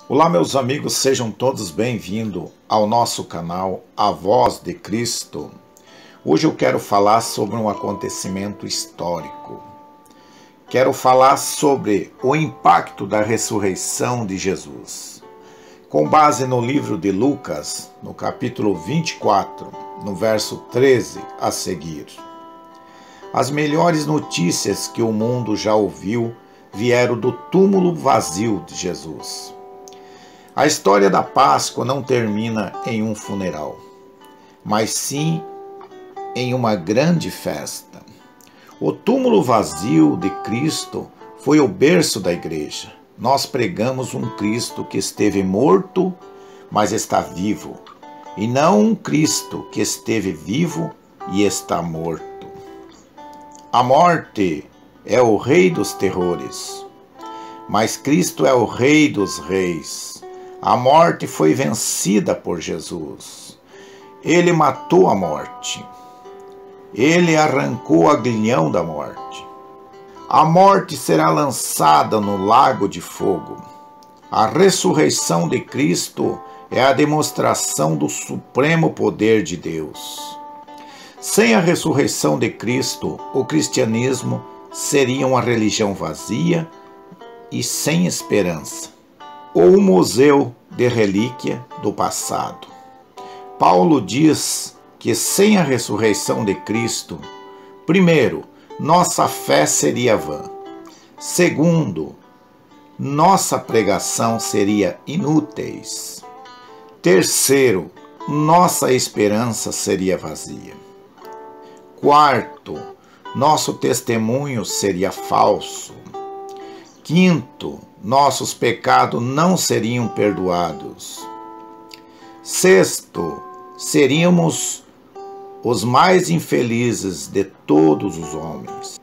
Olá, meus amigos, sejam todos bem-vindos ao nosso canal A Voz de Cristo. Hoje eu quero falar sobre um acontecimento histórico. Quero falar sobre o impacto da ressurreição de Jesus. Com base no livro de Lucas, no capítulo 24, no verso 13 a seguir. As melhores notícias que o mundo já ouviu vieram do túmulo vazio de Jesus. A história da Páscoa não termina em um funeral, mas sim em uma grande festa. O túmulo vazio de Cristo foi o berço da igreja. Nós pregamos um Cristo que esteve morto, mas está vivo, e não um Cristo que esteve vivo e está morto. A morte é o rei dos terrores, mas Cristo é o rei dos reis. A morte foi vencida por Jesus. Ele matou a morte. Ele arrancou o aguilhão da morte. A morte será lançada no lago de fogo. A ressurreição de Cristo é a demonstração do supremo poder de Deus. Sem a ressurreição de Cristo, o cristianismo seria uma religião vazia e sem esperança, ou um museu de relíquia do passado. Paulo diz que sem a ressurreição de Cristo, primeiro, nossa fé seria vã. Segundo, nossa pregação seria inúteis. Terceiro, nossa esperança seria vazia. Quarto, nosso testemunho seria falso. Quinto, nossos pecados não seriam perdoados. Sexto, seríamos os mais infelizes de todos os homens.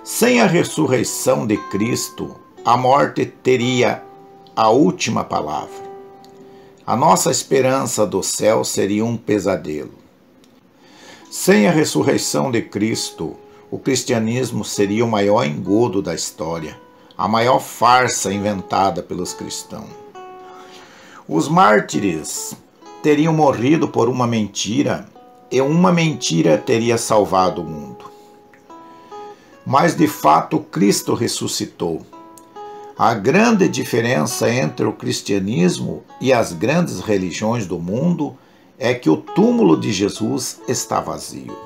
Sem a ressurreição de Cristo, a morte teria a última palavra. A nossa esperança do céu seria um pesadelo. Sem a ressurreição de Cristo, o cristianismo seria o maior engodo da história, a maior farsa inventada pelos cristãos. Os mártires teriam morrido por uma mentira, e uma mentira teria salvado o mundo. Mas de fato Cristo ressuscitou. A grande diferença entre o cristianismo e as grandes religiões do mundo é que o túmulo de Jesus está vazio.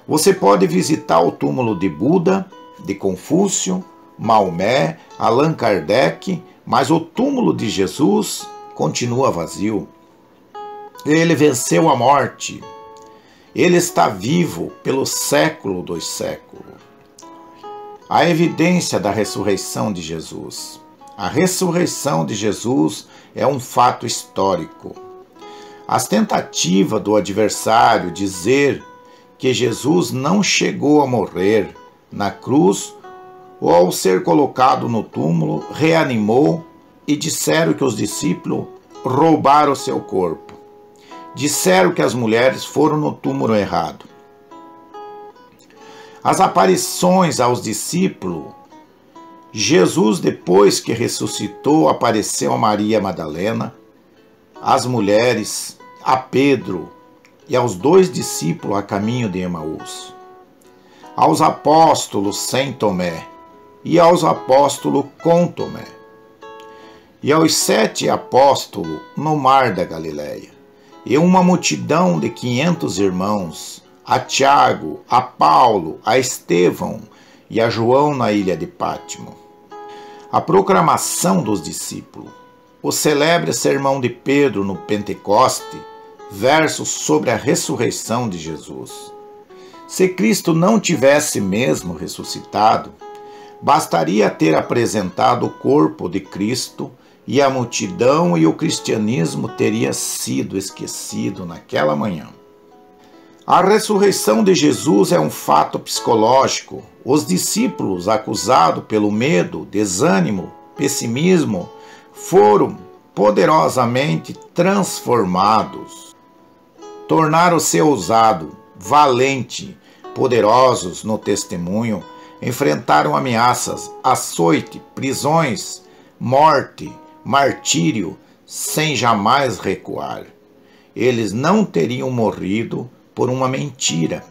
Você pode visitar o túmulo de Buda, de Confúcio, Maomé, Allan Kardec, mas o túmulo de Jesus continua vazio. Ele venceu a morte. Ele está vivo pelo século dos séculos. A evidência da ressurreição de Jesus. A ressurreição de Jesus é um fato histórico. As tentativas do adversário dizer que Jesus não chegou a morrer na cruz ou ao ser colocado no túmulo, reanimou, e disseram que os discípulos roubaram seu corpo. Disseram que as mulheres foram no túmulo errado. As aparições aos discípulos, Jesus, depois que ressuscitou, apareceu a Maria Madalena, às mulheres, a Pedro e aos 2 discípulos a caminho de Emaús, aos apóstolos sem Tomé, e aos apóstolos com Tomé, e aos 7 apóstolos no mar da Galileia, e uma multidão de 500 irmãos, a Tiago, a Paulo, a Estevão e a João na ilha de Pátimo. A proclamação dos discípulos, o celebre sermão de Pedro no Pentecoste, versos sobre a ressurreição de Jesus. Se Cristo não tivesse mesmo ressuscitado, bastaria ter apresentado o corpo de Cristo e a multidão, e o cristianismo teria sido esquecido naquela manhã. A ressurreição de Jesus é um fato psicológico. Os discípulos, acusados pelo medo, desânimo, pessimismo, foram poderosamente transformados. Tornaram-se ousados, valentes, poderosos no testemunho, enfrentaram ameaças, açoite, prisões, morte, martírio sem jamais recuar. Eles não teriam morrido por uma mentira.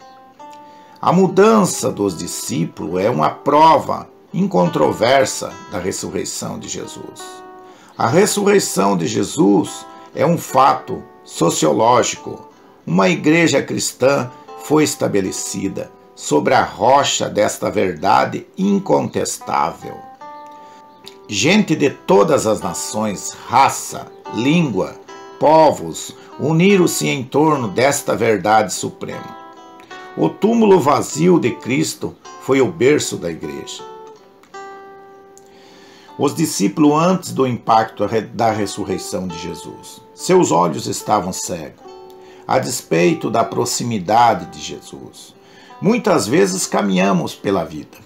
A mudança dos discípulos é uma prova incontroversa da ressurreição de Jesus. A ressurreição de Jesus é um fato sociológico. Uma igreja cristã foi estabelecida sobre a rocha desta verdade incontestável. Gente de todas as nações, raça, língua, povos, uniram-se em torno desta verdade suprema. O túmulo vazio de Cristo foi o berço da igreja. Os discípulos, antes do impacto da ressurreição de Jesus, seus olhos estavam cegos, a despeito da proximidade de Jesus. Muitas vezes caminhamos pela vida,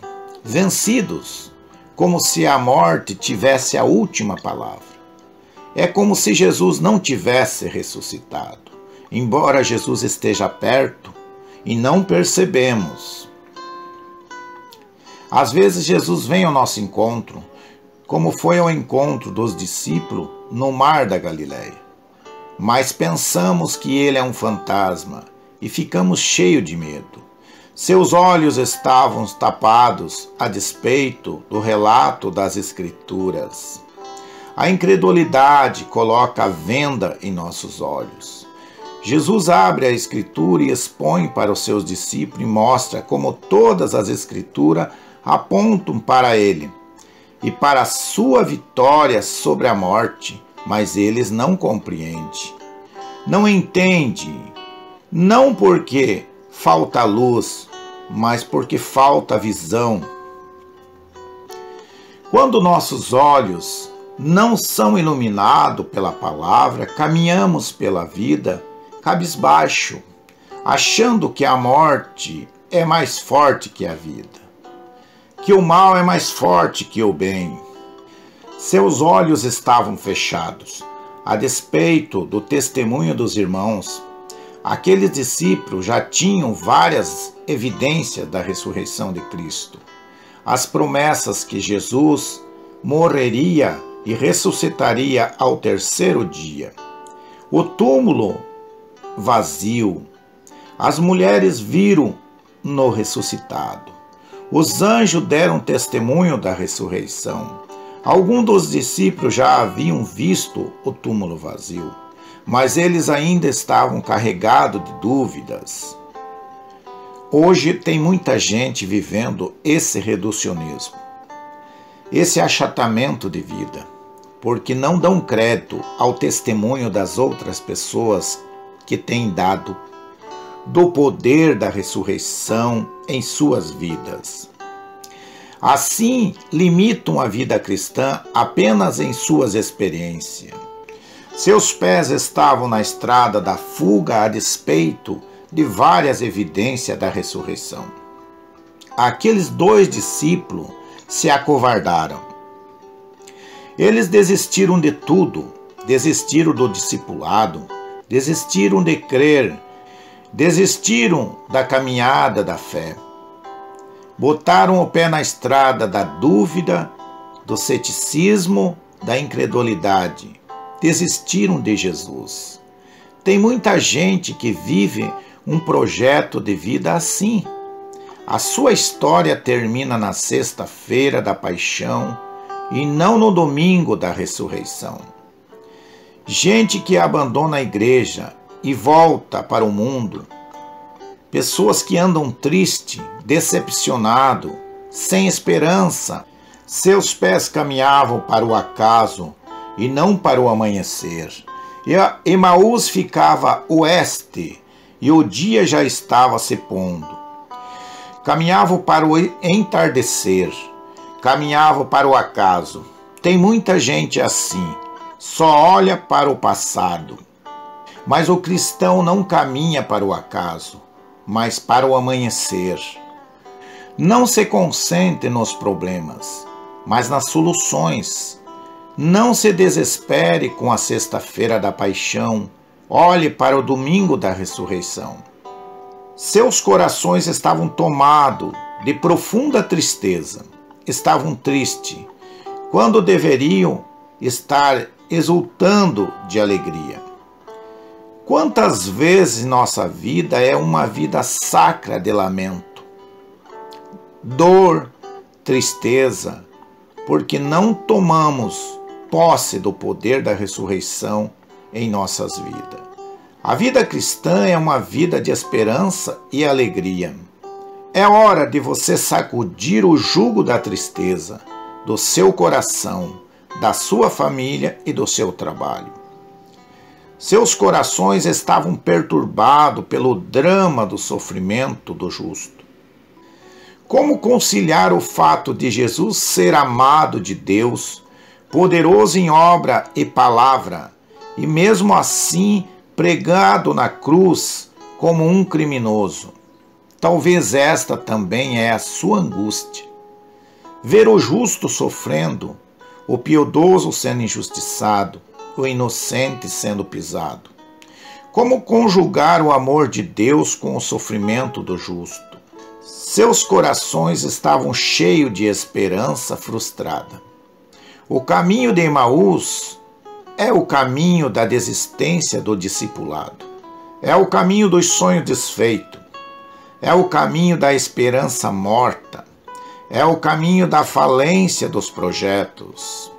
vencidos, como se a morte tivesse a última palavra. É como se Jesus não tivesse ressuscitado, embora Jesus esteja perto e não percebemos. Às vezes Jesus vem ao nosso encontro, como foi ao encontro dos discípulos no mar da Galileia. Mas pensamos que ele é um fantasma e ficamos cheios de medo. Seus olhos estavam tapados a despeito do relato das Escrituras. A incredulidade coloca a venda em nossos olhos. Jesus abre a Escritura e expõe para os seus discípulos e mostra como todas as Escrituras apontam para ele e para a sua vitória sobre a morte, mas eles não compreendem. Não entendem, não porque falta luz, mas porque falta visão. Quando nossos olhos não são iluminados pela palavra, caminhamos pela vida cabisbaixo, achando que a morte é mais forte que a vida, que o mal é mais forte que o bem. Seus olhos estavam fechados, a despeito do testemunho dos irmãos. Aqueles discípulos já tinham várias evidências da ressurreição de Cristo. As promessas que Jesus morreria e ressuscitaria ao terceiro dia. O túmulo vazio. As mulheres viram-no ressuscitado. Os anjos deram testemunho da ressurreição. Alguns dos discípulos já haviam visto o túmulo vazio, mas eles ainda estavam carregados de dúvidas. Hoje tem muita gente vivendo esse reducionismo, esse achatamento de vida, porque não dão crédito ao testemunho das outras pessoas que têm dado do poder da ressurreição em suas vidas. Assim, limitam a vida cristã apenas em suas experiências. Seus pés estavam na estrada da fuga a despeito de várias evidências da ressurreição. Aqueles 2 discípulos se acovardaram. Eles desistiram de tudo, desistiram do discipulado, desistiram de crer, desistiram da caminhada da fé. Botaram o pé na estrada da dúvida, do ceticismo, da incredulidade. Desistiram de Jesus. Tem muita gente que vive um projeto de vida assim. A sua história termina na sexta-feira da paixão e não no domingo da ressurreição. Gente que abandona a igreja e volta para o mundo. Pessoas que andam tristes, decepcionados, sem esperança. Seus pés caminhavam para o acaso e não para o amanhecer. Emaús ficava oeste e o dia já estava se pondo. Caminhavam para o entardecer, caminhavam para o acaso. Tem muita gente assim, só olha para o passado. Mas o cristão não caminha para o acaso, mas para o amanhecer. Não se concentre nos problemas, mas nas soluções. Não se desespere com a sexta-feira da paixão, olhe para o domingo da ressurreição. Seus corações estavam tomados de profunda tristeza, estavam tristes, quando deveriam estar exultando de alegria. Quantas vezes nossa vida é uma vida sacra de lamento, dor, tristeza, porque não tomamos posse do poder da ressurreição em nossas vidas. A vida cristã é uma vida de esperança e alegria. É hora de você sacudir o jugo da tristeza do seu coração, da sua família e do seu trabalho. Seus corações estavam perturbados pelo drama do sofrimento do justo. Como conciliar o fato de Jesus ser amado de Deus, poderoso em obra e palavra, e mesmo assim pregado na cruz como um criminoso? Talvez esta também é a sua angústia. Ver o justo sofrendo, o piedoso sendo injustiçado, o inocente sendo pisado. Como conjugar o amor de Deus com o sofrimento do justo? Seus corações estavam cheios de esperança frustrada. O caminho de Emaús é o caminho da desistência do discipulado. É o caminho dos sonhos desfeitos. É o caminho da esperança morta. É o caminho da falência dos projetos.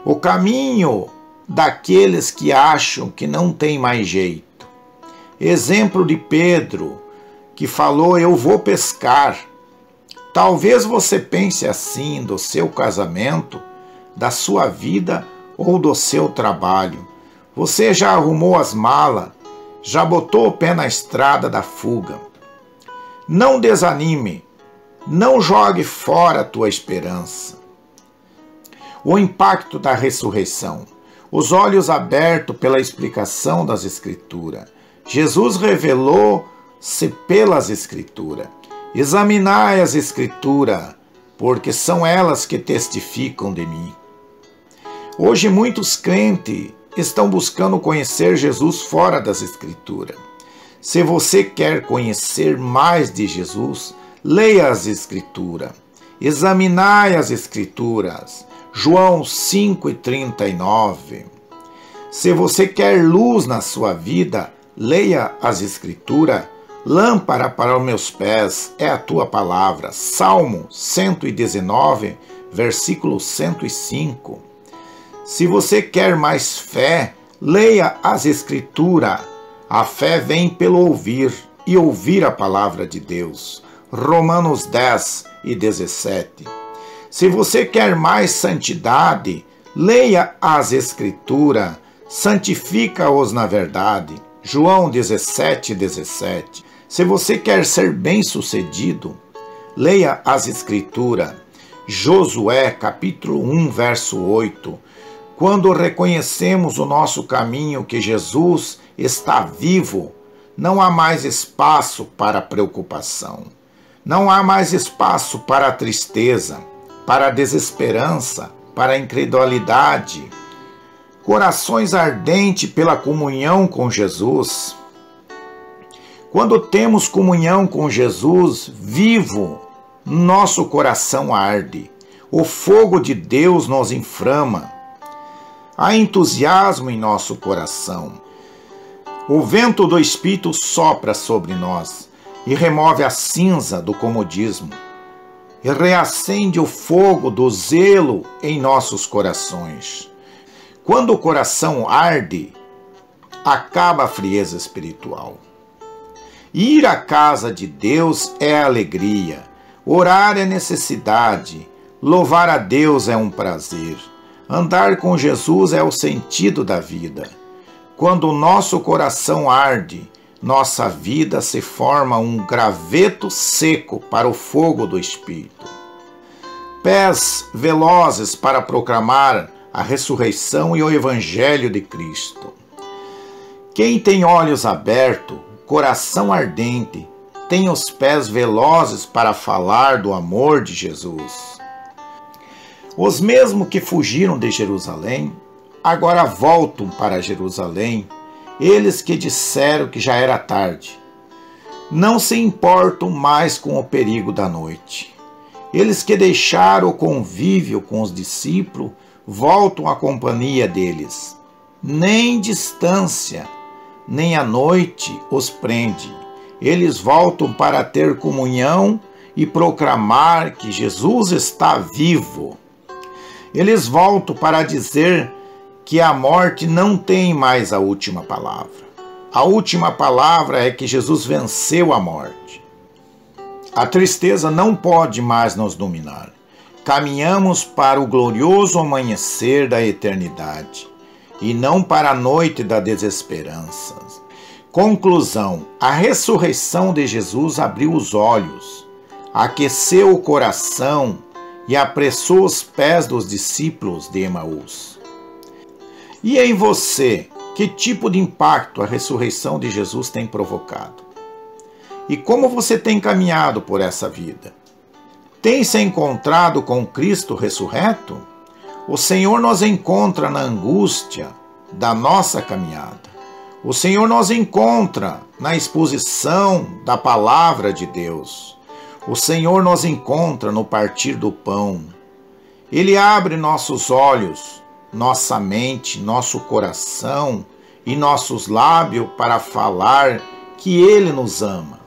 O caminho daqueles que acham que não tem mais jeito. Exemplo de Pedro, que falou: eu vou pescar. Talvez você pense assim do seu casamento, da sua vida ou do seu trabalho. Você já arrumou as malas, já botou o pé na estrada da fuga. Não desanime, não jogue fora a tua esperança. O impacto da ressurreição. Os olhos abertos pela explicação das Escrituras. Jesus revelou-se pelas Escrituras. Examinai as Escrituras, porque são elas que testificam de mim. Hoje muitos crentes estão buscando conhecer Jesus fora das Escrituras. Se você quer conhecer mais de Jesus, leia as Escrituras. Examinai as Escrituras. João 5:39. Se você quer luz na sua vida, leia as Escrituras. Lâmpada para os meus pés é a tua palavra. Salmo 119, versículo 105. Se você quer mais fé, leia as Escrituras. A fé vem pelo ouvir, e ouvir a palavra de Deus. Romanos 10:17. Se você quer mais santidade, leia as Escrituras, santifica-os na verdade. João 17:17. Se você quer ser bem-sucedido, leia as Escrituras. Josué capítulo 1, verso 8. Quando reconhecemos o nosso caminho, que Jesus está vivo, não há mais espaço para preocupação. Não há mais espaço para a tristeza, para a desesperança, para a incredulidade. Corações ardentes pela comunhão com Jesus. Quando temos comunhão com Jesus vivo, nosso coração arde. O fogo de Deus nos inflama. Há entusiasmo em nosso coração. O vento do Espírito sopra sobre nós e remove a cinza do comodismo e reacende o fogo do zelo em nossos corações. Quando o coração arde, acaba a frieza espiritual. Ir à casa de Deus é alegria, orar é necessidade, louvar a Deus é um prazer. Andar com Jesus é o sentido da vida. Quando o nosso coração arde, nossa vida se forma um graveto seco para o fogo do Espírito. Pés velozes para proclamar a ressurreição e o Evangelho de Cristo. Quem tem olhos abertos, coração ardente, tem os pés velozes para falar do amor de Jesus. Os mesmos que fugiram de Jerusalém, agora voltam para Jerusalém, eles que disseram que já era tarde. Não se importam mais com o perigo da noite. Eles que deixaram o convívio com os discípulos voltam à companhia deles. Nem distância, nem a noite os prende. Eles voltam para ter comunhão e proclamar que Jesus está vivo. Eles voltam para dizer que a morte não tem mais a última palavra. A última palavra é que Jesus venceu a morte. A tristeza não pode mais nos dominar. Caminhamos para o glorioso amanhecer da eternidade e não para a noite da desesperança. Conclusão: a ressurreição de Jesus abriu os olhos, aqueceu o coração e apressou os pés dos discípulos de Emaús. E em você, que tipo de impacto a ressurreição de Jesus tem provocado? E como você tem caminhado por essa vida? Tem se encontrado com Cristo ressurreto? O Senhor nos encontra na angústia da nossa caminhada. O Senhor nos encontra na exposição da palavra de Deus. O Senhor nos encontra no partir do pão. Ele abre nossos olhos, nossa mente, nosso coração e nossos lábios para falar que Ele nos ama.